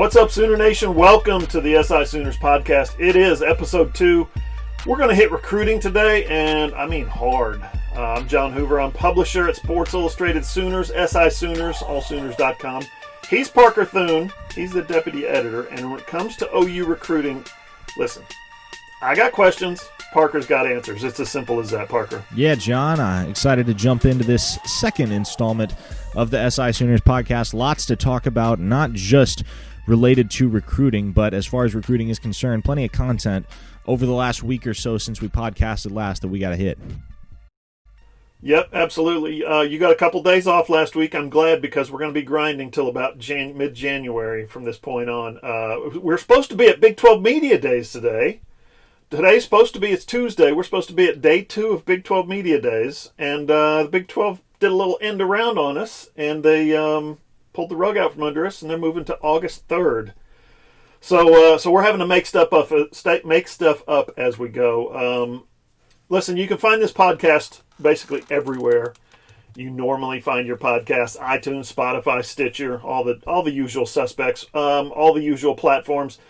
What's up, Sooner Nation? Welcome to the SI Sooners podcast. It is episode 2. We're going to hit recruiting today, and I mean hard. I'm John Hoover. I'm publisher at Sports Illustrated Sooners, SI Sooners, allsooners.com. He's Parker Thune. He's the deputy editor, and when it comes to OU recruiting, listen, I got questions. Parker's got answers. It's as simple as that, Parker. Yeah, John, excited to jump into this second installment of the SI Sooners podcast. Lots to talk about, not just related to recruiting, but as far as recruiting is concerned, plenty of content over the last week or so since we podcasted last that we got to hit. Yep, absolutely. You got a couple days off last week. I'm glad, because we're going to be grinding till about mid-January from this point on. We're supposed to be at Big 12 Media Days today. Today's supposed to be, it's Tuesday, we're supposed to be at day 2 of Big 12 Media Days, and the Big 12 did a little end around on us, and they pulled the rug out from under us, and they're moving to August 3rd. So we're having to make stuff up as we go. Listen, you can find this podcast basically everywhere you normally find your podcasts: iTunes, Spotify, Stitcher, all the usual suspects, all the usual platforms.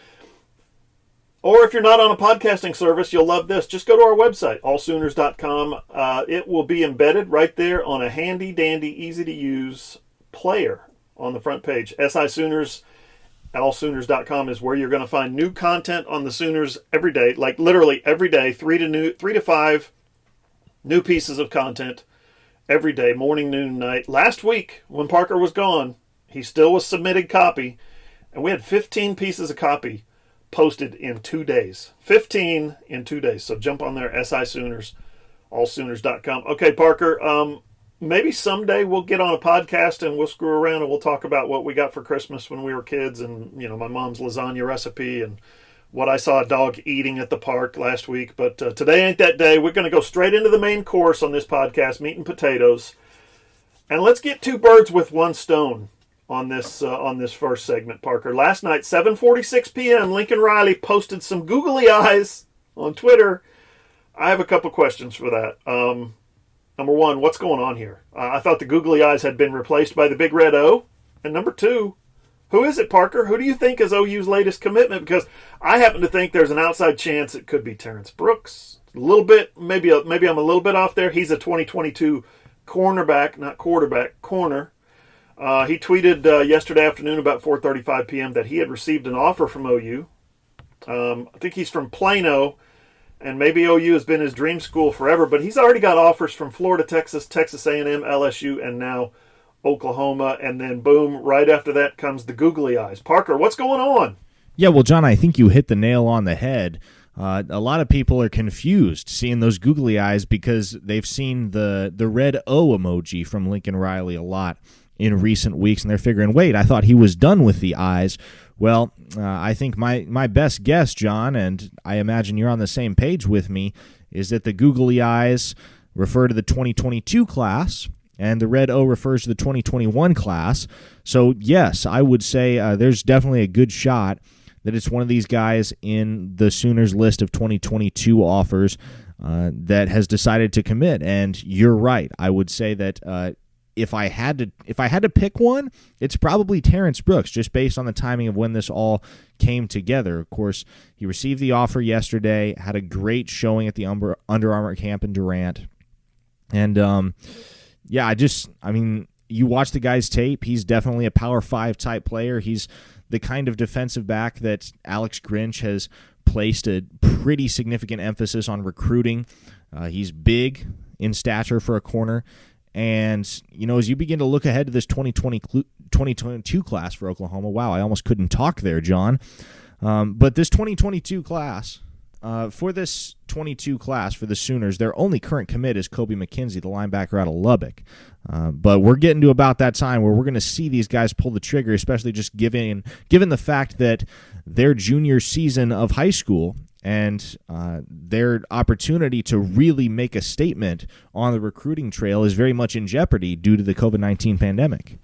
Or if you're not on a podcasting service, you'll love this. Just go to our website, allsooners.com. It will be embedded right there on a handy-dandy, easy-to-use player on the front page. SI Sooners, allsooners.com is where you're going to find new content on the Sooners every day, like literally every day, 3 to 5 new pieces of content every day, morning, noon, night. Last week, when Parker was gone, he still was submitted copy, and we had 15 pieces of copy posted in 2 days. 15 in 2 days. So jump on there, SI Sooners, allsooners.com. Okay, Parker, maybe someday we'll get on a podcast and we'll screw around and we'll talk about what we got for Christmas when we were kids, and, you know, my mom's lasagna recipe and what I saw a dog eating at the park last week. But today ain't that day. We're going to go straight into the main course on this podcast, meat and potatoes. And let's get 2 birds with 1 stone on this first segment, Parker. Last night, 7:46 p.m., Lincoln Riley posted some googly eyes on Twitter. I have a couple questions for that. Number 1, what's going on here? I thought the googly eyes had been replaced by the big red O. And number 2, who is it, Parker? Who do you think is OU's latest commitment? Because I happen to think there's an outside chance it could be Terrence Brooks. A little bit, maybe I'm a little bit off there. He's a 2022 cornerback, not quarterback, corner. He tweeted yesterday afternoon about 4:35 p.m. that he had received an offer from OU. I think he's from Plano, and maybe OU has been his dream school forever, but he's already got offers from Florida, Texas, Texas A&M, LSU, and now Oklahoma. And then, boom, right after that comes the googly eyes. Parker, what's going on? Yeah, well, John, I think you hit the nail on the head. A lot of people are confused seeing those googly eyes because they've seen the red O emoji from Lincoln Riley a lot in recent weeks, and they're figuring, wait, I thought he was done with the eyes. Well, I think my best guess, John, and I imagine you're on the same page with me, is that the googly eyes refer to the 2022 class, and the red O refers to the 2021 class. So, yes, I would say there's definitely a good shot that it's one of these guys in the Sooners list of 2022 offers that has decided to commit. And you're right. I would say that if I had to pick one, it's probably Terrence Brooks, just based on the timing of when this all came together. Of course, he received the offer yesterday, had a great showing at the Under Armour camp in Durant. And, you watch the guy's tape, he's definitely a Power 5 type player. He's the kind of defensive back that Alex Grinch has placed a pretty significant emphasis on recruiting. He's big in stature for a corner. And, you know, as you begin to look ahead to this 2022 class for Oklahoma, wow, I almost couldn't talk there, John. But this 2022 class, for this 22 class for the Sooners, their only current commit is Kobe McKenzie, the linebacker out of Lubbock. But we're getting to about that time where we're going to see these guys pull the trigger, especially just given the fact that their junior season of high school and their opportunity to really make a statement on the recruiting trail is very much in jeopardy due to the COVID-19 pandemic.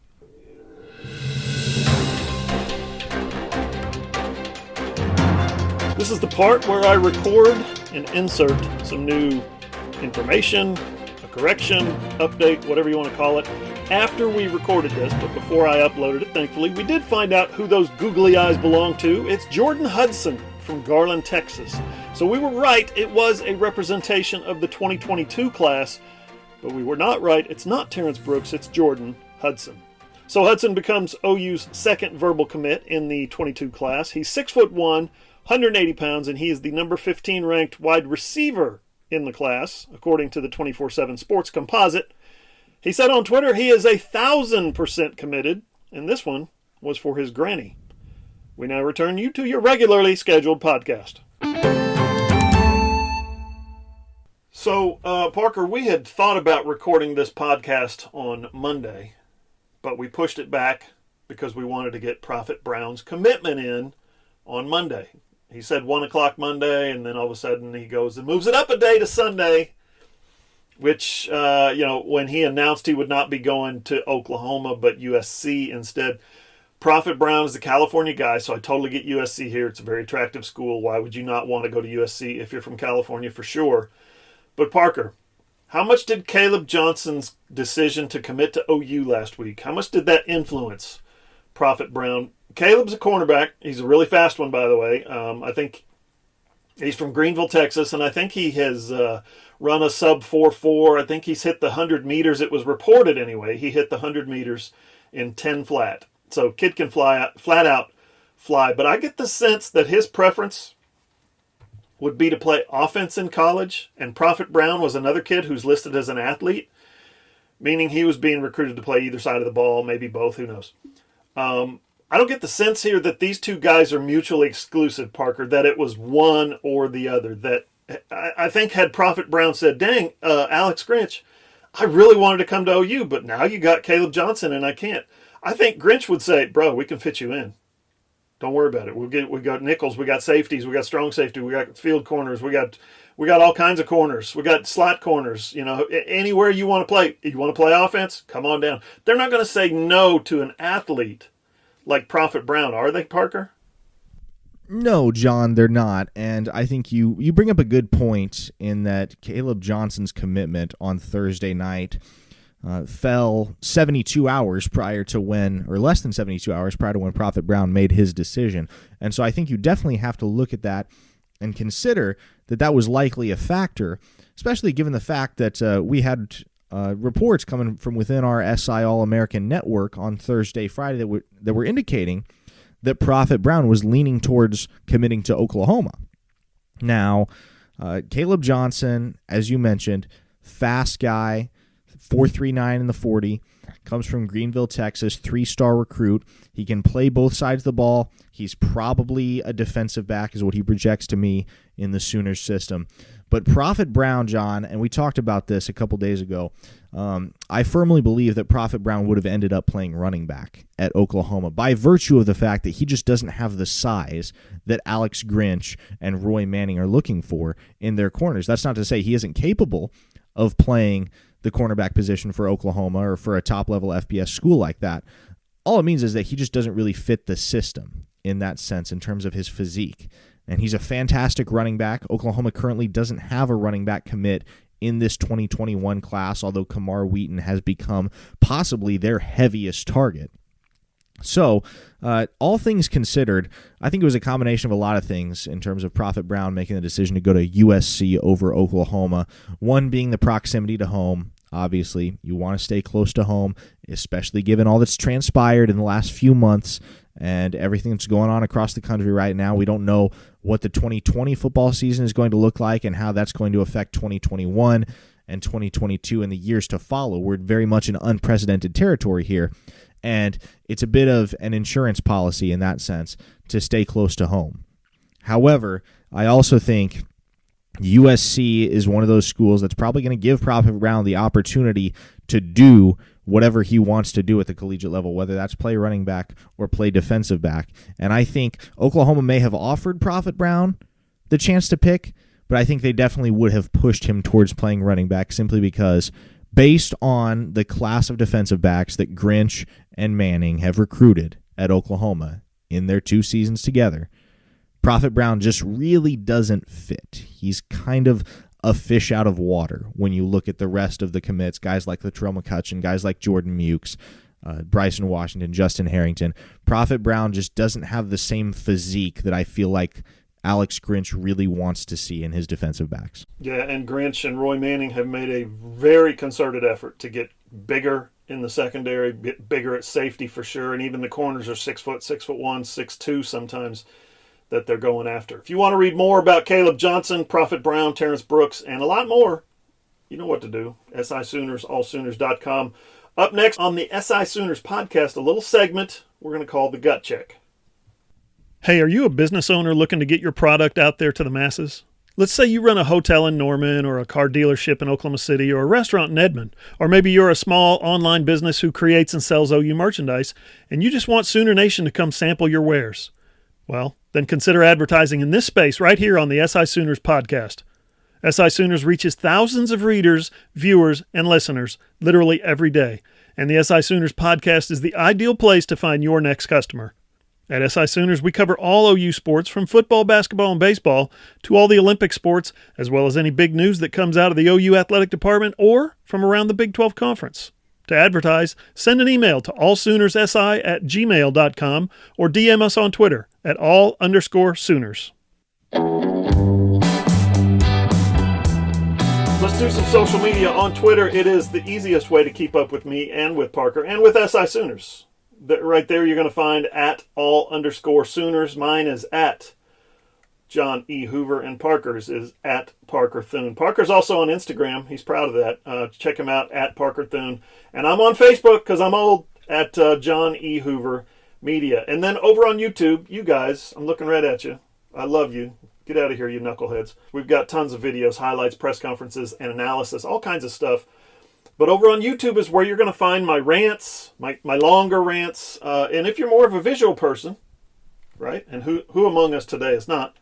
This is the part where I record and insert some new information, a correction, update, whatever you want to call it, after we recorded this, but before I uploaded it, thankfully, we did find out who those googly eyes belong to. It's Jordan Hudson from Garland, Texas. So we were right, it was a representation of the 2022 class, but we were not right. It's not Terrence Brooks, it's Jordan Hudson. So Hudson becomes OU's second verbal commit in the 22 class. He's 6'1", 180 pounds, and he is the number 15 ranked wide receiver in the class, according to the 24/7 Sports Composite. He said on Twitter he is 1,000% committed, and this one was for his granny. We now return you to your regularly scheduled podcast. So, Parker, we had thought about recording this podcast on Monday, but we pushed it back because we wanted to get Prophet Brown's commitment in on Monday. He said 1 o'clock Monday, and then all of a sudden he goes and moves it up a day to Sunday, which, when he announced he would not be going to Oklahoma but USC instead. Prophet Brown is a California guy, so I totally get USC here. It's a very attractive school. Why would you not want to go to USC if you're from California for sure? But Parker, how much did Caleb Johnson's decision to commit to OU last week, how much did that influence Prophet Brown? Caleb's a cornerback. He's a really fast one, by the way. I think he's from Greenville, Texas, and I think he has run a sub 4.4. I think he's hit the 100 meters. It was reported anyway. He hit the 100 meters in 10 flat. So kid can flat out fly. But I get the sense that his preference would be to play offense in college, and Prophet Brown was another kid who's listed as an athlete, meaning he was being recruited to play either side of the ball, maybe both, who knows. I don't get the sense here that these two guys are mutually exclusive, Parker, that it was one or the other. That I think had Prophet Brown said, dang, Alex Grinch, I really wanted to come to OU, but now you got Caleb Johnson and I can't. I think Grinch would say, bro, we can fit you in. Don't worry about it. We got nickels, we got safeties, we got strong safety, we got field corners, we got all kinds of corners, we got slot corners. Anywhere you want to play. You want to play offense? Come on down. They're not going to say no to an athlete like Prophet Brown, are they, Parker? No, John, they're not. And I think you bring up a good point in that Caleb Johnson's commitment on Thursday night fell 72 hours prior to when, or less than 72 hours prior to when Prophet Brown made his decision. And so I think you definitely have to look at that and consider that was likely a factor, especially given the fact that we had reports coming from within our SI All-American network on Thursday, Friday that were indicating that Prophet Brown was leaning towards committing to Oklahoma. Now, Caleb Johnson, as you mentioned, fast guy, 4.39 in the 40, comes from Greenville, Texas, 3-star recruit. He can play both sides of the ball. He's probably a defensive back is what he projects to me in the Sooners system. But Prophet Brown, John, and we talked about this a couple days ago, I firmly believe that Prophet Brown would have ended up playing running back at Oklahoma by virtue of the fact that he just doesn't have the size that Alex Grinch and Roy Manning are looking for in their corners. That's not to say he isn't capable of playing the cornerback position for Oklahoma or for a top-level FBS school like that. All it means is that he just doesn't really fit the system in that sense in terms of his physique. And he's a fantastic running back. Oklahoma currently doesn't have a running back commit in this 2021 class, although Kamar Wheaton has become possibly their heaviest target. So, all things considered, I think it was a combination of a lot of things in terms of Prophet Brown making the decision to go to USC over Oklahoma. One being the proximity to home. Obviously, you want to stay close to home, especially given all that's transpired in the last few months and everything that's going on across the country right now. We don't know what the 2020 football season is going to look like and how that's going to affect 2021 and 2022 and the years to follow. We're very much in unprecedented territory here, and it's a bit of an insurance policy in that sense to stay close to home. However, I also think USC is one of those schools that's probably going to give Prophet Brown the opportunity to do whatever he wants to do at the collegiate level, whether that's play running back or play defensive back. And I think Oklahoma may have offered Prophet Brown the chance to pick, but I think they definitely would have pushed him towards playing running back simply because based on the class of defensive backs that Grinch and Manning have recruited at Oklahoma in their 2 seasons together, Prophet Brown just really doesn't fit. He's kind of a fish out of water when you look at the rest of the commits, guys like Latrell McCutcheon, guys like Jordan Mukes, Bryson Washington, Justin Harrington. Prophet Brown just doesn't have the same physique that I feel like Alex Grinch really wants to see in his defensive backs. Yeah, and Grinch and Roy Manning have made a very concerted effort to get bigger in the secondary, get bigger at safety for sure, and even the corners are 6 foot, 6'1", 6'2" sometimes that they're going after. If you want to read more about Caleb Johnson, Prophet Brown, Terrence Brooks, and a lot more, you know what to do. SI Sooners, allsooners.com. Up next on the SI Sooners podcast, a little segment we're going to call the Gut Check. Hey, are you a business owner looking to get your product out there to the masses? Let's say you run a hotel in Norman or a car dealership in Oklahoma City or a restaurant in Edmond. Or maybe you're a small online business who creates and sells OU merchandise and you just want Sooner Nation to come sample your wares. Well, then consider advertising in this space right here on the SI Sooners podcast. SI Sooners reaches thousands of readers, viewers, and listeners literally every day. And the SI Sooners podcast is the ideal place to find your next customer. At SI Sooners, we cover all OU sports from football, basketball, and baseball to all the Olympic sports, as well as any big news that comes out of the OU athletic department or from around the Big 12 Conference. To advertise, send an email to allsoonersi@gmail.com or DM us on Twitter at all_Sooners. Let's do some social media on Twitter. It is the easiest way to keep up with me and with Parker and with SI Sooners. Right there, you're going to find at all_Sooners. Mine is at John E. Hoover, and Parker's is at Parker Thune. Parker's also on Instagram. He's proud of that. Check him out at Parker Thune. And I'm on Facebook because I'm old at John E. Hoover Media. And then over on YouTube, you guys, I'm looking right at you. I love you. Get out of here, you knuckleheads. We've got tons of videos, highlights, press conferences, and analysis, all kinds of stuff. But over on YouTube is where you're going to find my rants, my longer rants. And if you're more of a visual person, right, and who among us today is not,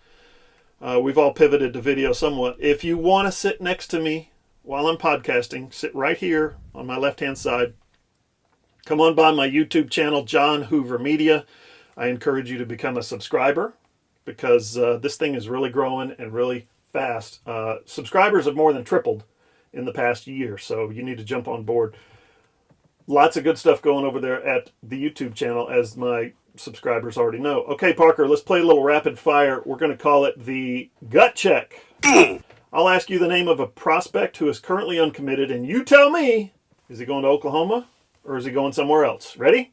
we've all pivoted to video somewhat. If you want to sit next to me while I'm podcasting, sit right here on my left-hand side. Come on by my YouTube channel, John Hoover Media. I encourage you to become a subscriber because this thing is really growing and really fast. Subscribers have more than tripled in the past year, so you need to jump on board. Lots of good stuff going over there at the YouTube channel, as my subscribers already know. Okay, Parker, let's play a little rapid fire. We're going to call it the Gut Check. I'll ask you the name of a prospect who is currently uncommitted, and you tell me, is he going to Oklahoma or is he going somewhere else? Ready?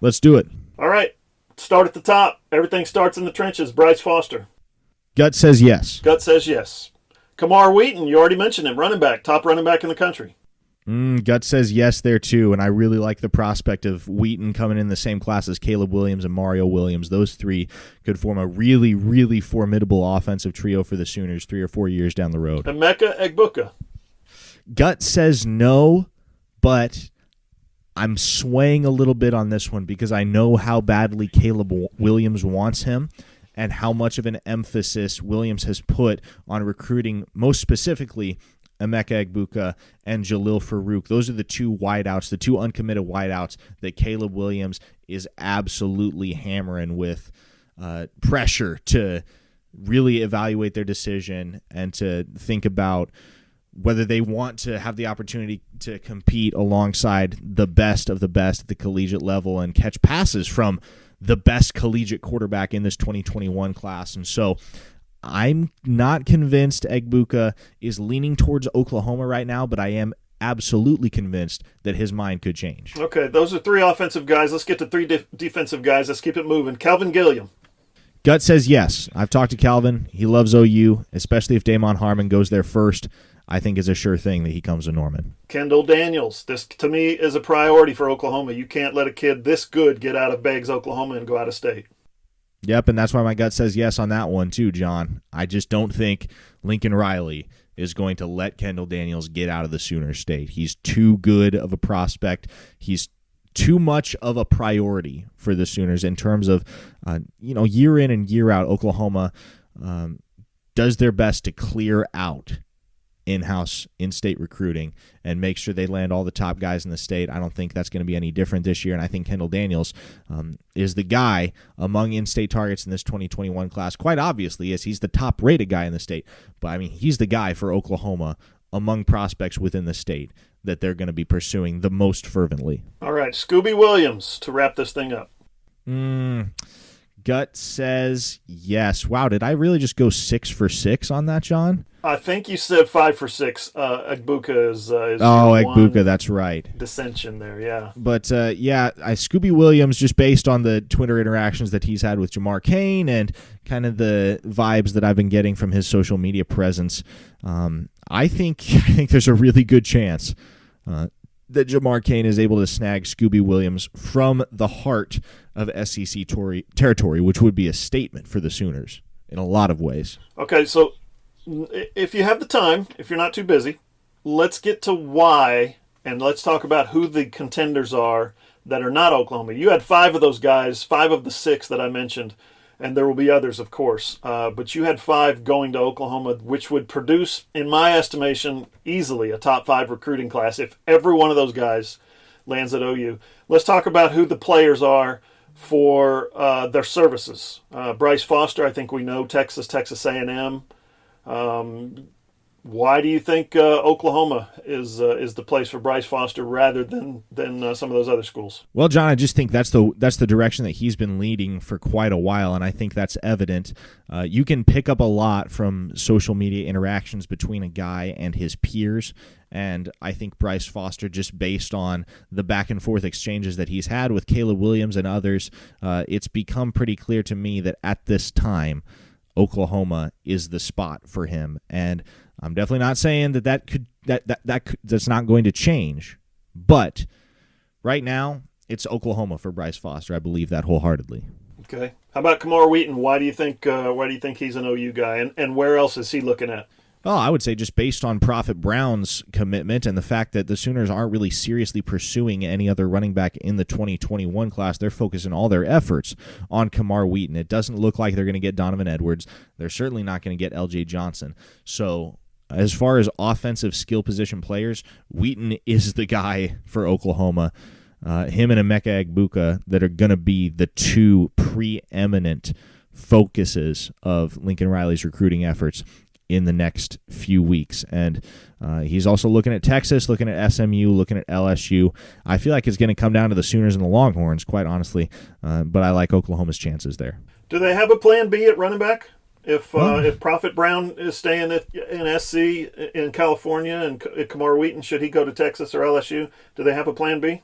Let's do it. All right. Start at the top. Everything starts in the trenches. Bryce Foster. Gut says yes. Gut says yes. Kamar Wheaton, you already mentioned him, running back, top running back in the country. Gut says yes there too, and I really like the prospect of Wheaton coming in the same class as Caleb Williams and Mario Williams. Those three could form a really, really formidable offensive trio for the Sooners 3 or 4 years down the road. Emeka Egbuka. Gut says no, but I'm swaying a little bit on this one because I know how badly Caleb Williams wants him and how much of an emphasis Williams has put on recruiting, most specifically Emeka Egbuka and Jalil Farouk. Those are the two wideouts, the two uncommitted wideouts that Caleb Williams is absolutely hammering with pressure to really evaluate their decision and to think about whether they want to have the opportunity to compete alongside the best of the best at the collegiate level and catch passes from the best collegiate quarterback in this 2021 class. And so I'm not convinced Egbuka is leaning towards Oklahoma right now, but I am absolutely convinced that his mind could change. Okay, those are three offensive guys. Let's get to three defensive guys. Let's keep it moving. Calvin Gilliam. Gut says yes. I've talked to Calvin. He loves OU, especially if Damon Harmon goes there first. I think is a sure thing that he comes to Norman. Kendall Daniels. This, to me, is a priority for Oklahoma. You can't let a kid this good get out of Beggs, Oklahoma, and go out of state. Yep, and that's why my gut says yes on that one too, John. I just don't think Lincoln Riley is going to let Kendall Daniels get out of the Sooner State. He's too good of a prospect. He's too much of a priority for the Sooners in terms of, year in and year out, Oklahoma does their best to clear out in-house, in-state recruiting and make sure they land all the top guys in the state. I don't think that's going to be any different this year, and I think Kendall Daniels is the guy among in-state targets in this 2021 class. Quite obviously, as he's the top-rated guy in the state, but I mean he's the guy for Oklahoma among prospects within the state that they're going to be pursuing the most fervently. All right, Scooby Williams to wrap this thing up. Gut says yes. Wow, did I really just go 6 for 6 on that, John? I think you said 5 for 6. Egbuka is Egbuka, that's right. Dissension there, yeah. But Scooby Williams, just based on the Twitter interactions that he's had with Jamar Cain and kind of the vibes that I've been getting from his social media presence, I think there's a really good chance that Jamar Cain is able to snag Scooby Williams from the heart of SEC territory, which would be a statement for the Sooners in a lot of ways. Okay, so if you have the time, if you're not too busy, let's get to why, and let's talk about who the contenders are that are not Oklahoma. You had 5 of those guys, 5 of the 6 that I mentioned, and there will be others, of course. But you had 5 going to Oklahoma, which would produce, in my estimation, easily a top 5 recruiting class if every one of those guys lands at OU. Let's talk about who the players are for their services. Bryce Foster, I think we know, Texas A&M. Why do you think Oklahoma is the place for Bryce Foster rather than some of those other schools? Well, John, I just think that's the direction that he's been leading for quite a while, and I think that's evident. You can pick up a lot from social media interactions between a guy and his peers, and I think Bryce Foster, just based on the back-and-forth exchanges that he's had with Caleb Williams and others, it's become pretty clear to me that at this time, Oklahoma is the spot for him, and I'm definitely not saying that's not going to change, but right now it's Oklahoma for Bryce Foster. I believe that wholeheartedly. Okay. How about Kamar Wheaton? Why do you think he's an OU guy, and where else is he looking at? Well, I would say just based on Prophet Brown's commitment and the fact that the Sooners aren't really seriously pursuing any other running back in the 2021 class, they're focusing all their efforts on Kamar Wheaton. It doesn't look like they're going to get Donovan Edwards. They're certainly not going to get L.J. Johnson. So as far as offensive skill position players, Wheaton is the guy for Oklahoma. Him and Emeka Egbuka that are going to be the 2 preeminent focuses of Lincoln Riley's recruiting efforts in the next few weeks. And he's also looking at Texas, looking at SMU, looking at LSU. I feel like it's going to come down to the Sooners and the Longhorns, quite honestly, but I like Oklahoma's chances there. Do they have a plan B at running back? If Prophet Brown is staying in SC in California and Kamar Wheaton, should he go to Texas or LSU? Do they have a plan B?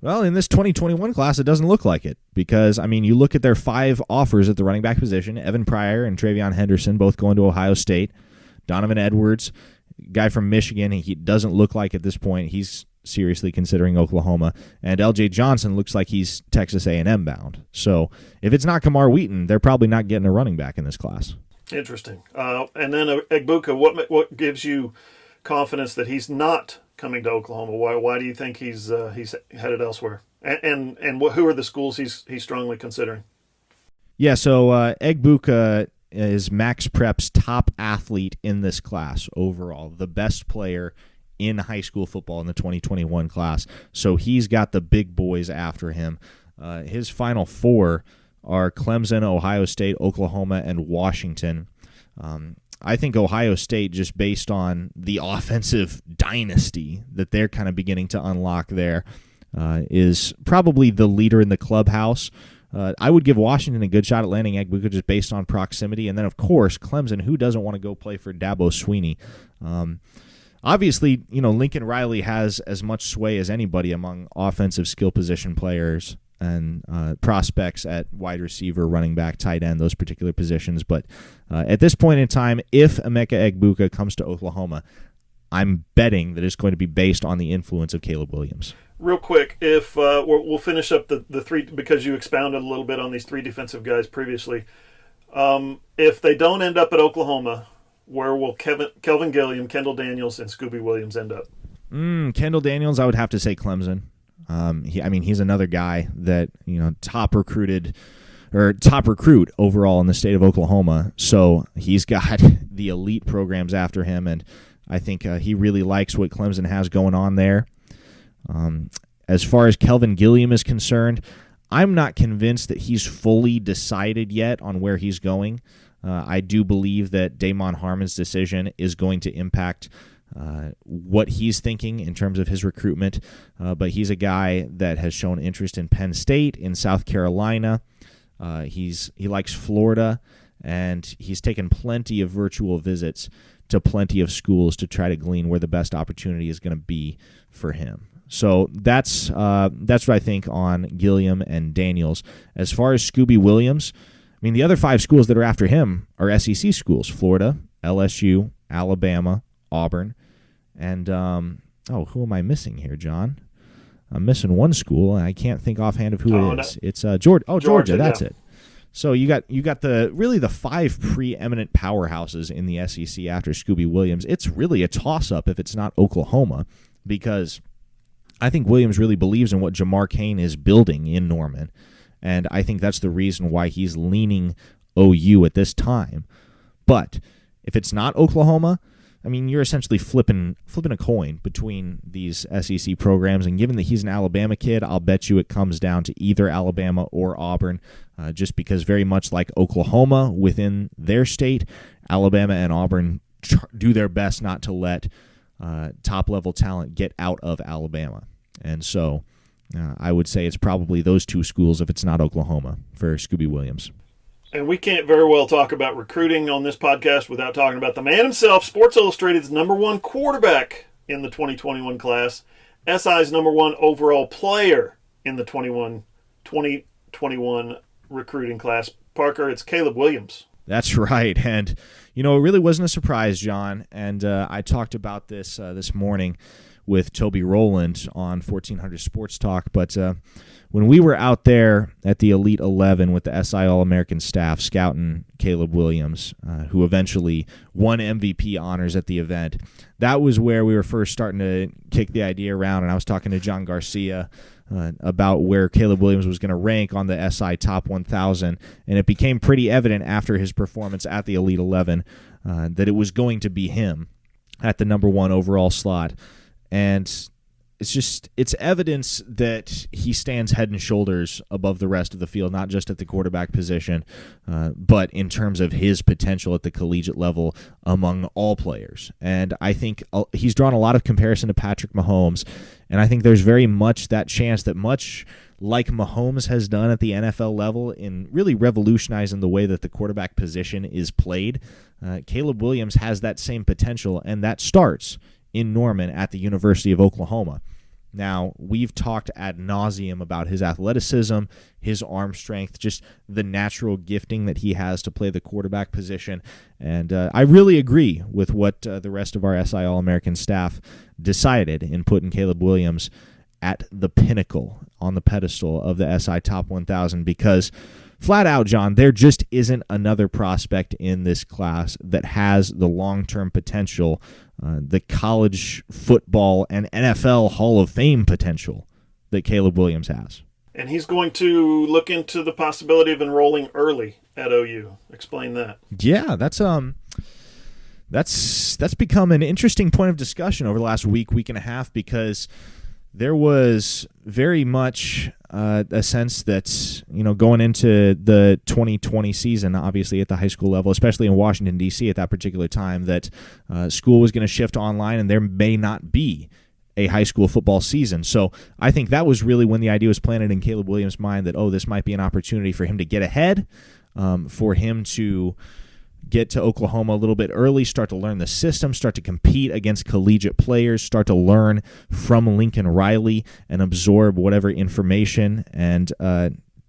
Well, in this 2021 class, it doesn't look like it because, I mean, you look at their 5 offers at the running back position, Evan Pryor and Travion Henderson both going to Ohio State. Donovan Edwards, guy from Michigan, he doesn't look like at this point he's seriously considering Oklahoma. And L.J. Johnson looks like he's Texas A&M bound. So if it's not Kamar Wheaton, they're probably not getting a running back in this class. Interesting. And then Egbuka, what gives you confidence that he's not coming to Oklahoma? Why do you think he's headed elsewhere? And who are the schools he's strongly considering? Yeah, so Egbuka is Max Prep's top athlete in this class overall, the best player in high school football in the 2021 class. So he's got the big boys after him. His final 4 are Clemson, Ohio State, Oklahoma, and Washington. I think Ohio State, just based on the offensive dynasty that they're kind of beginning to unlock there, is probably the leader in the clubhouse. I would give Washington a good shot at landing Egbuka just based on proximity. And then, of course, Clemson, who doesn't want to go play for Dabo Swinney? Obviously, Lincoln Riley has as much sway as anybody among offensive skill position players and prospects at wide receiver, running back, tight end, those particular positions. But at this point in time, if Emeka Egbuka comes to Oklahoma, I'm betting that it's going to be based on the influence of Caleb Williams. Real quick, if we'll finish up the 3, because you expounded a little bit on these 3 defensive guys previously. If they don't end up at Oklahoma, where will Kelvin Gilliam, Kendall Daniels, and Scooby Williams end up? Kendall Daniels, I would have to say Clemson. He's another guy that, top recruit overall in the state of Oklahoma. So he's got the elite programs after him, and I think he really likes what Clemson has going on there. As far as Kelvin Gilliam is concerned, I'm not convinced that he's fully decided yet on where he's going. I do believe that Damon Harmon's decision is going to impact what he's thinking in terms of his recruitment, but he's a guy that has shown interest in Penn State, in South Carolina. He likes Florida, and he's taken plenty of virtual visits to plenty of schools to try to glean where the best opportunity is going to be for him. So that's what I think on Gilliam and Daniels. As far as Scooby Williams, I mean, the other 5 schools that are after him are SEC schools: Florida, LSU, Alabama, Auburn, and who am I missing here, John? I'm missing one school, and I can't think offhand of who it is. It's Georgia. Georgia, that's it. So you got the 5 preeminent powerhouses in the SEC after Scooby Williams. It's really a toss-up if it's not Oklahoma, because I think Williams really believes in what Jamar Cain is building in Norman, and I think that's the reason why he's leaning OU at this time. But if it's not Oklahoma, I mean, you're essentially flipping a coin between these SEC programs, and given that he's an Alabama kid, I'll bet you it comes down to either Alabama or Auburn, just because very much like Oklahoma within their state, Alabama and Auburn do their best not to let top-level talent get out of Alabama. And so I would say it's probably those 2 schools if it's not Oklahoma for Scooby Williams. And we can't very well talk about recruiting on this podcast without talking about the man himself, Sports Illustrated's #1 quarterback in the 2021 class, SI's #1 overall player in the 2021 recruiting class. Parker, it's Caleb Williams. That's right. And, it really wasn't a surprise, John. And I talked about this this morning with Toby Rowland on 1400 Sports Talk. But when we were out there at the Elite 11 with the SI All-American staff scouting Caleb Williams, who eventually won MVP honors at the event, that was where we were first starting to kick the idea around. And I was talking to John Garcia about where Caleb Williams was going to rank on the SI Top 1000, and it became pretty evident after his performance at the Elite 11 that it was going to be him at the #1 overall slot. And it's evidence that he stands head and shoulders above the rest of the field, not just at the quarterback position, but in terms of his potential at the collegiate level among all players. And I think he's drawn a lot of comparison to Patrick Mahomes, and I think there's very much that chance that much like Mahomes has done at the NFL level in really revolutionizing the way that the quarterback position is played, Caleb Williams has that same potential, and that starts in Norman at the University of Oklahoma. Now, we've talked ad nauseum about his athleticism, his arm strength, just the natural gifting that he has to play the quarterback position, and I really agree with what the rest of our SI All-American staff decided in putting Caleb Williams at the pinnacle, on the pedestal of the SI Top 1000, because flat out, John, there just isn't another prospect in this class that has the long-term potential, the college football and NFL Hall of Fame potential that Caleb Williams has. And he's going to look into the possibility of enrolling early at OU. Explain that. Yeah, that's become an interesting point of discussion over the last week and a half, because there was very much a sense that, going into the 2020 season, obviously at the high school level, especially in Washington, D.C. at that particular time, that school was going to shift online and there may not be a high school football season. So I think that was really when the idea was planted in Caleb Williams' mind that, this might be an opportunity for him to get ahead, for him to get to Oklahoma a little bit early, start to learn the system, start to compete against collegiate players, start to learn from Lincoln Riley and absorb whatever information and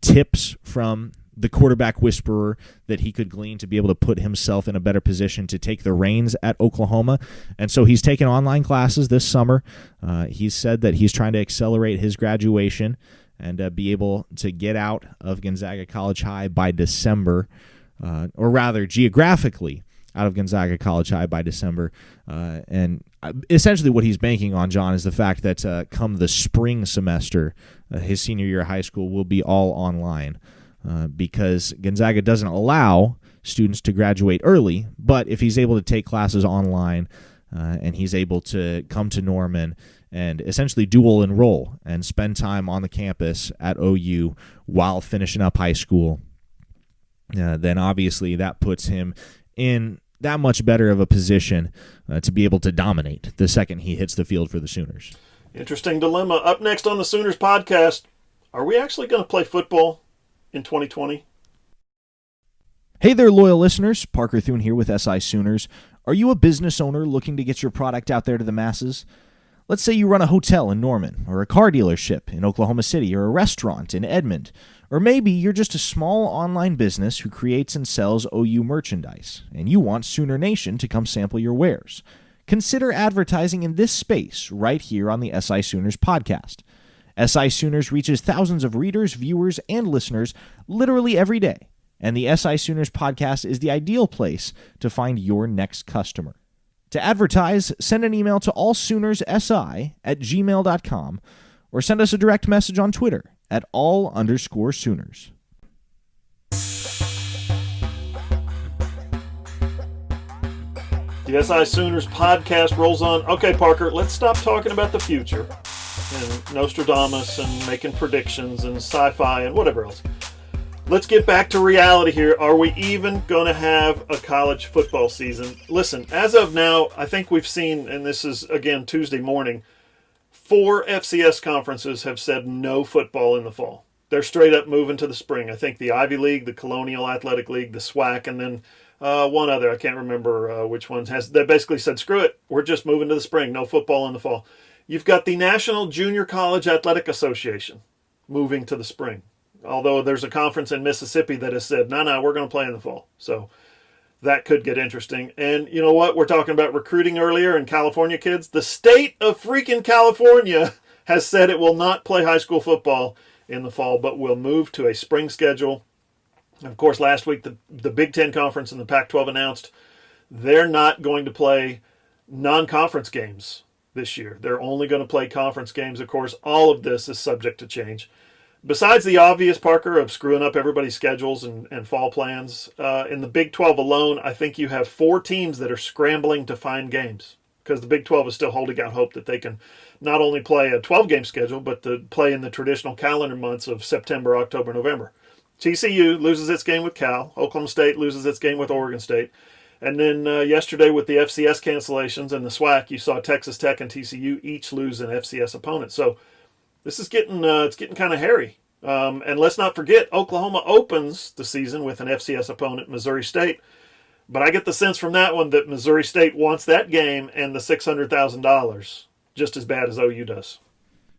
tips from the quarterback whisperer that he could glean to be able to put himself in a better position to take the reins at Oklahoma. And so he's taken online classes this summer. He's said that he's trying to accelerate his graduation and be able to get out of Gonzaga College High by December, or rather geographically out of Gonzaga College High by December. And essentially what he's banking on, John, is the fact that come the spring semester, his senior year of high school will be all online, because Gonzaga doesn't allow students to graduate early. But if he's able to take classes online, and he's able to come to Norman and essentially dual enroll and spend time on the campus at OU while finishing up high school, then obviously that puts him in that much better of a position to be able to dominate the second he hits the field for the Sooners. Interesting dilemma. Up next on the Sooners podcast, are we actually going to play football in 2020? Hey there, loyal listeners. Parker Thune here with SI Sooners. Are you a business owner looking to get your product out there to the masses? Let's say you run a hotel in Norman, or a car dealership in Oklahoma City, or a restaurant in Edmond. Or maybe you're just a small online business who creates and sells OU merchandise, and you want Sooner Nation to come sample your wares. Consider advertising in this space right here on the SI Sooners podcast. SI Sooners reaches thousands of readers, viewers, and listeners literally every day, and the SI Sooners podcast is the ideal place to find your next customer. To advertise, send an email to allsoonerssi@gmail.com or send us a direct message on Twitter at @all_Sooners. The SI Sooners podcast rolls on. Okay, Parker, let's stop talking about the future and Nostradamus and making predictions and sci-fi and whatever else. Let's get back to reality here. Are we even going to have a college football season? Listen, as of now, I think we've seen, and this is, again, Tuesday morning, 4 FCS conferences have said no football in the fall. They're straight up moving to the spring. I think the Ivy League, the Colonial Athletic League, the SWAC, and then one other, I can't remember which one, they basically said, screw it, we're just moving to the spring, no football in the fall. You've got the National Junior College Athletic Association moving to the spring. Although there's a conference in Mississippi that has said, no, we're going to play in the fall. So that could get interesting. And you know what? We're talking about recruiting earlier and California kids. The state of freaking California has said it will not play high school football in the fall, but will move to a spring schedule. And of course, last week, the Big Ten Conference and the Pac-12 announced they're not going to play non-conference games this year. They're only going to play conference games. Of course, all of this is subject to change. Besides the obvious, Parker, of screwing up everybody's schedules and fall plans, in the Big 12 alone, I think you have 4 teams that are scrambling to find games because the Big 12 is still holding out hope that they can not only play a 12-game schedule, but to play in the traditional calendar months of September, October, November. TCU loses its game with Cal. Oklahoma State loses its game with Oregon State. And then yesterday with the FCS cancellations and the SWAC, you saw Texas Tech and TCU each lose an FCS opponent. So this is getting kind of hairy. And let's not forget, Oklahoma opens the season with an FCS opponent, Missouri State. But I get the sense from that one that Missouri State wants that game and the $600,000 just as bad as OU does.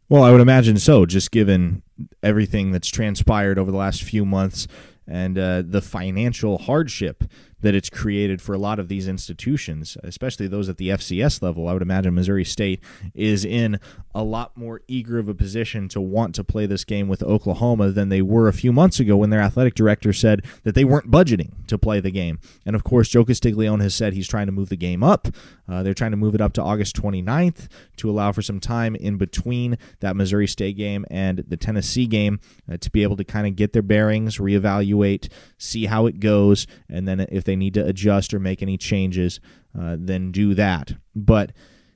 Well, I would imagine so, just given everything that's transpired over the last few months and the financial hardship that it's created for a lot of these institutions, especially those at the FCS level. I would imagine Missouri State is in a lot more eager of a position to want to play this game with Oklahoma than they were a few months ago when their athletic director said that they weren't budgeting to play the game. And of course, Joe Castiglione has said he's trying to move the game up. They're trying to move it up to August 29th to allow for some time in between that Missouri State game and the Tennessee game to be able to kind of get their bearings, reevaluate, see how it goes, and then if they need to adjust or make any changes, then do that. But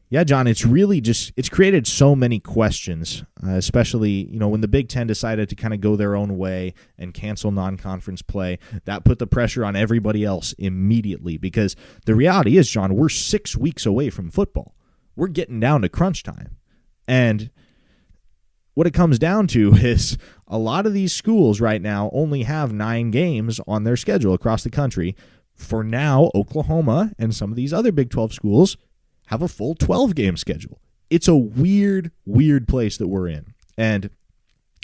yeah, John, it's created so many questions, especially, when the Big Ten decided to kind of go their own way and cancel non-conference play. That put the pressure on everybody else immediately because the reality is, John, we're 6 weeks away from football. We're getting down to crunch time. And what it comes down to is a lot of these schools right now only have 9 games on their schedule across the country. For now, Oklahoma and some of these other Big 12 schools have a full 12-game schedule. It's a weird, weird place that we're in. And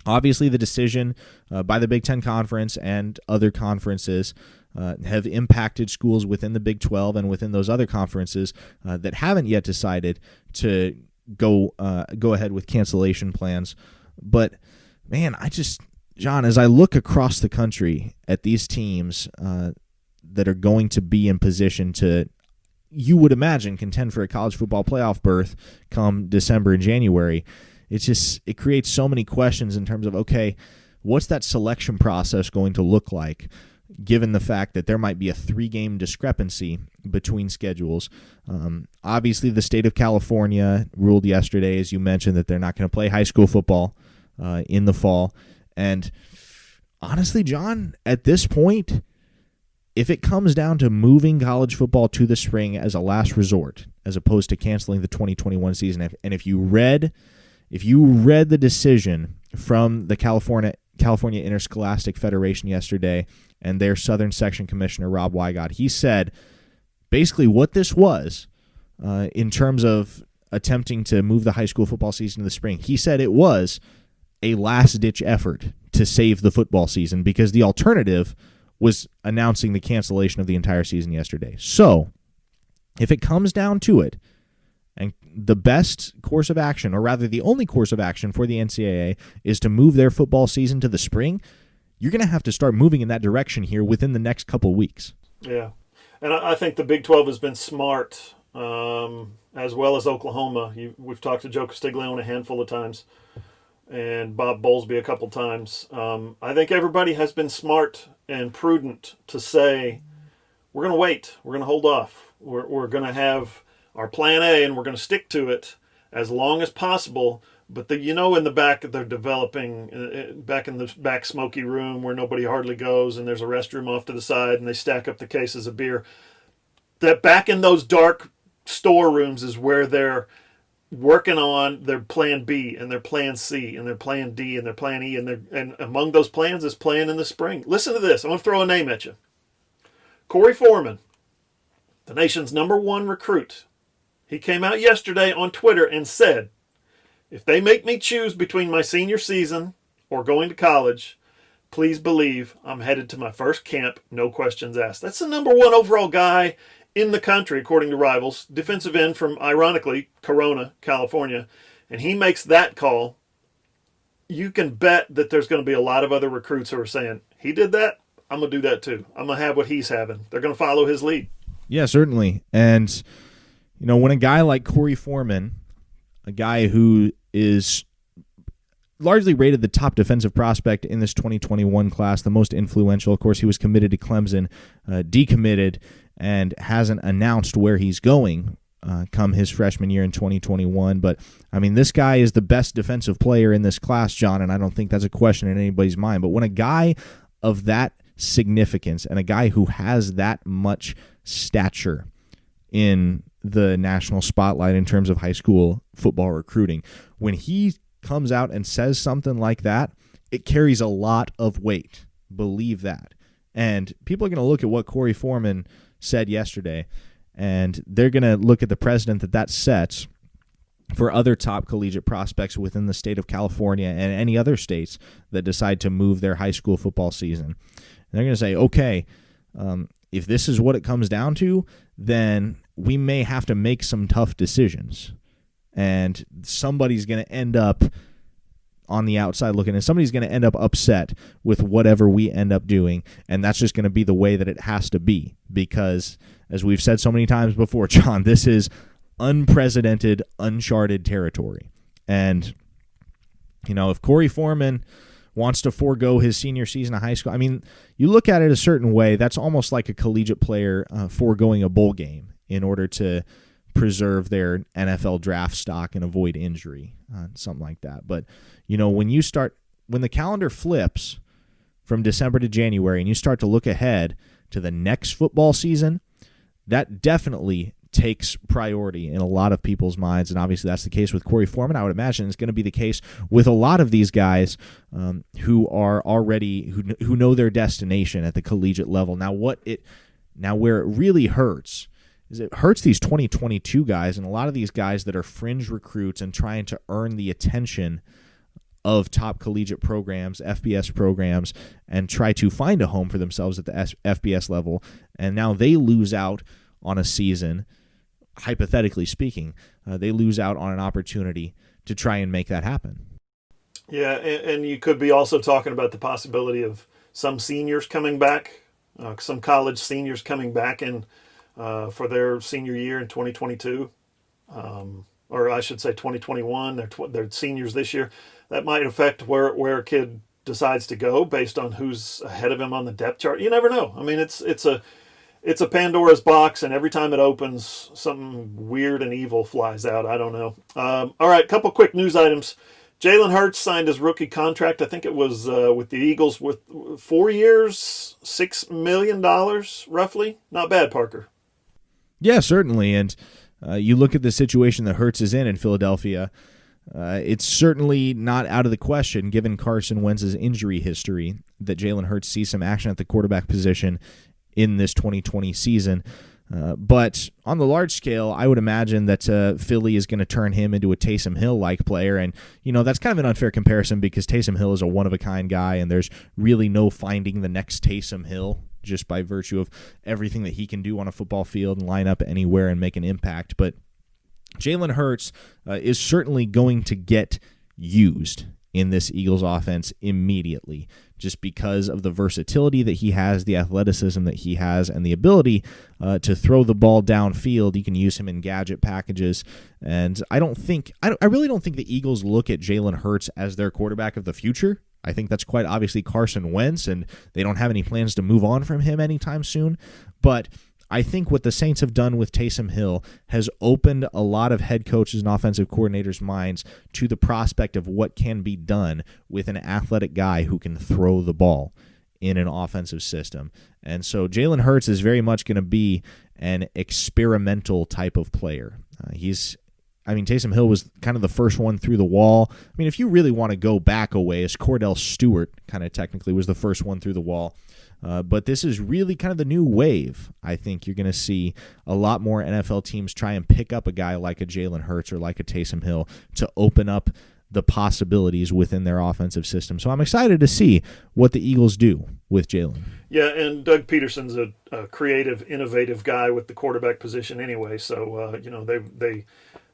obviously the decision by the Big Ten Conference and other conferences have impacted schools within the Big 12 and within those other conferences that haven't yet decided to go ahead with cancellation plans. But, man, John, as I look across the country at these teams that are going to be in position to, you would imagine, contend for a college football playoff berth come December and January, it creates so many questions in terms of, okay, what's that selection process going to look like? given the fact that there might be a 3-game discrepancy between schedules. Obviously, the state of California ruled yesterday, as you mentioned, that they're not going to play high school football in the fall. And honestly, John, at this point, if it comes down to moving college football to the spring as a last resort, as opposed to canceling the 2021 season, and if you read the decision from the California Interscholastic Federation yesterday and their Southern Section Commissioner, Rob Wygott, he said basically what this was in terms of attempting to move the high school football season to the spring. He said it was a last-ditch effort to save the football season because the alternative was announcing the cancellation of the entire season yesterday. So, if it comes down to it, and the best course of action, or rather the only course of action for the NCAA, is to move their football season to the spring, you're going to have to start moving in that direction here within the next couple weeks. Yeah, and I think the Big 12 has been smart, as well as Oklahoma. We've talked to Joe Castiglione a handful of times, and Bob Bowlesby a couple times. I think everybody has been smart and prudent to say, we're going to wait. We're going to hold off. We're going to have our plan A, and we're going to stick to it as long as possible. But in the back, they're developing, back in the back smoky room where nobody hardly goes, and there's a restroom off to the side, and they stack up the cases of beer. That back in those dark storerooms is where they're working on their plan B and their plan C and their plan D and their plan E, and among those plans is playing in the spring. Listen to this. I'm going to throw a name at you. Corey Foreman, the nation's #1 recruit. He came out yesterday on Twitter and said, if they make me choose between my senior season or going to college, please believe I'm headed to my first camp, no questions asked. That's the #1 overall guy in the country, according to Rivals, defensive end from, ironically, Corona, California, and he makes that call. You can bet that there's going to be a lot of other recruits who are saying, he did that, I'm going to do that too. I'm going to have what he's having. They're going to follow his lead. Yeah, certainly. And, when a guy like Corey Foreman, a guy who is largely rated the top defensive prospect in this 2021 class, the most influential, of course, he was committed to Clemson, decommitted, and hasn't announced where he's going come his freshman year in 2021. But, this guy is the best defensive player in this class, John, and I don't think that's a question in anybody's mind. But when a guy of that significance and a guy who has that much stature in the national spotlight in terms of high school football recruiting, when he comes out and says something like that, it carries a lot of weight. Believe that. And people are going to look at what Corey Foreman said yesterday, and they're going to look at the precedent that sets for other top collegiate prospects within the state of California and any other states that decide to move their high school football season. And they're going to say, okay, if this is what it comes down to, then we may have to make some tough decisions. And somebody's going to end up on the outside looking, and somebody's going to end up upset with whatever we end up doing, and that's just going to be the way that it has to be, because, as we've said so many times before, John, this is unprecedented, uncharted territory. And, if Corey Foreman wants to forego his senior season of high school, you look at it a certain way, that's almost like a collegiate player foregoing a bowl game in order to preserve their NFL draft stock and avoid injury, something like that. But, when the calendar flips from December to January and you start to look ahead to the next football season, that definitely takes priority in a lot of people's minds, and obviously that's the case with Corey Foreman. I would imagine it's going to be the case with a lot of these guys who are already who know their destination at the collegiate level. Now, where it really hurts is it hurts these 2022 guys and a lot of these guys that are fringe recruits and trying to earn the attention of top collegiate programs, FBS programs, and try to find a home for themselves at the FBS level, and now they lose out on a season. Hypothetically speaking, they lose out on an opportunity to try and make that happen. Yeah, and you could be also talking about the possibility of some seniors coming back, some college seniors coming back in for their senior year in 2022, or I should say 2021. They're seniors this year. That might affect where a kid decides to go based on who's ahead of him on the depth chart. You never know. I mean, it's a Pandora's box, and every time it opens, something weird and evil flies out. I don't know. All right, couple quick news items. Jalen Hurts signed his rookie contract. I think it was with the Eagles with 4 years, $6 million, roughly. Not bad, Parker. Yeah, certainly. And you look at the situation that Hurts is in Philadelphia, it's certainly not out of the question, given Carson Wentz's injury history, that Jalen Hurts sees some action at the quarterback position in this 2020 season. But on the large scale, I would imagine that Philly is going to turn him into a Taysom Hill-like player. And, that's kind of an unfair comparison because Taysom Hill is a one-of-a-kind guy, and there's really no finding the next Taysom Hill just by virtue of everything that he can do on a football field and line up anywhere and make an impact. But Jalen Hurts is certainly going to get used in this Eagles offense immediately, just because of the versatility that he has, the athleticism that he has, and the ability to throw the ball downfield. You can use him in gadget packages, and I really don't think the Eagles look at Jalen Hurts as their quarterback of the future. I think that's quite obviously Carson Wentz, and they don't have any plans to move on from him anytime soon. But I think what the Saints have done with Taysom Hill has opened a lot of head coaches and offensive coordinators' minds to the prospect of what can be done with an athletic guy who can throw the ball in an offensive system. And so Jalen Hurts is very much going to be an experimental type of player. Taysom Hill was kind of the first one through the wall. I mean, if you really want to go back a ways, Cordell Stewart kind of technically was the first one through the wall. But this is really kind of the new wave. I think you're going to see a lot more NFL teams try and pick up a guy like a Jalen Hurts or like a Taysom Hill to open up the possibilities within their offensive system. So I'm excited to see what the Eagles do with Jalen. Yeah, and Doug Peterson's a creative, innovative guy with the quarterback position anyway. So, they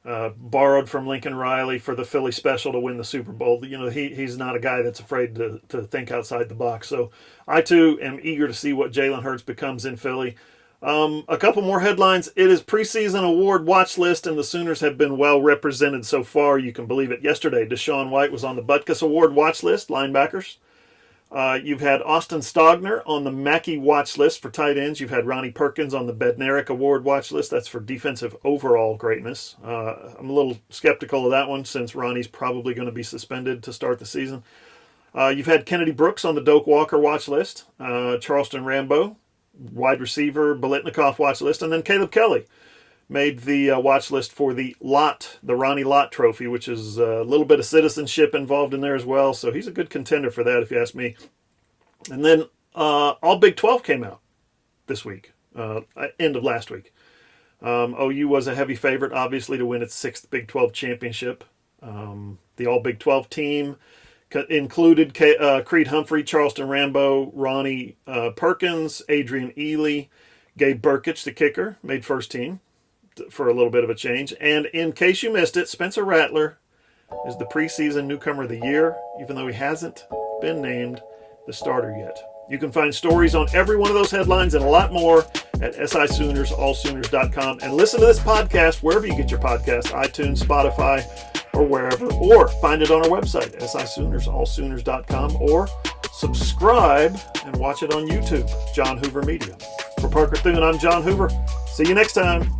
borrowed from Lincoln Riley for the Philly special to win the Super Bowl. He's not a guy that's afraid to think outside the box. So I, too, am eager to see what Jalen Hurts becomes in Philly. A couple more headlines. It is preseason award watch list, and the Sooners have been well represented so far. You can believe it. Yesterday, Deshaun White was on the Butkus Award watch list, linebackers. You've had Austin Stogner on the Mackey watch list for tight ends. You've had Ronnie Perkins on the Bednarik Award watch list. That's for defensive overall greatness. I'm a little skeptical of that one since Ronnie's probably going to be suspended to start the season. You've had Kennedy Brooks on the Doak Walker watch list. Charleston Rambo, wide receiver, Biletnikoff watch list. And then Caleb Kelly made the watch list for the Ronnie Lott Trophy, which is a little bit of citizenship involved in there as well. So he's a good contender for that, if you ask me. And then all Big 12 came out this week, end of last week. OU was a heavy favorite, obviously, to win its sixth Big 12 championship. The all Big 12 team included Creed Humphrey, Charleston Rambo, Ronnie Perkins, Adrian Ely, Gabe Burkich, the kicker, made first team for a little bit of a change. And in case you missed it, Spencer Rattler is the preseason newcomer of the year, even though he hasn't been named the starter yet. You can find stories on every one of those headlines and a lot more at SISoonersAllSooners.com. And listen to this podcast wherever you get your podcasts, iTunes, Spotify, or wherever. Or find it on our website, SISoonersAllSooners.com, or subscribe and watch it on YouTube, John Hoover Media. For Parker Thune, I'm John Hoover. See you next time.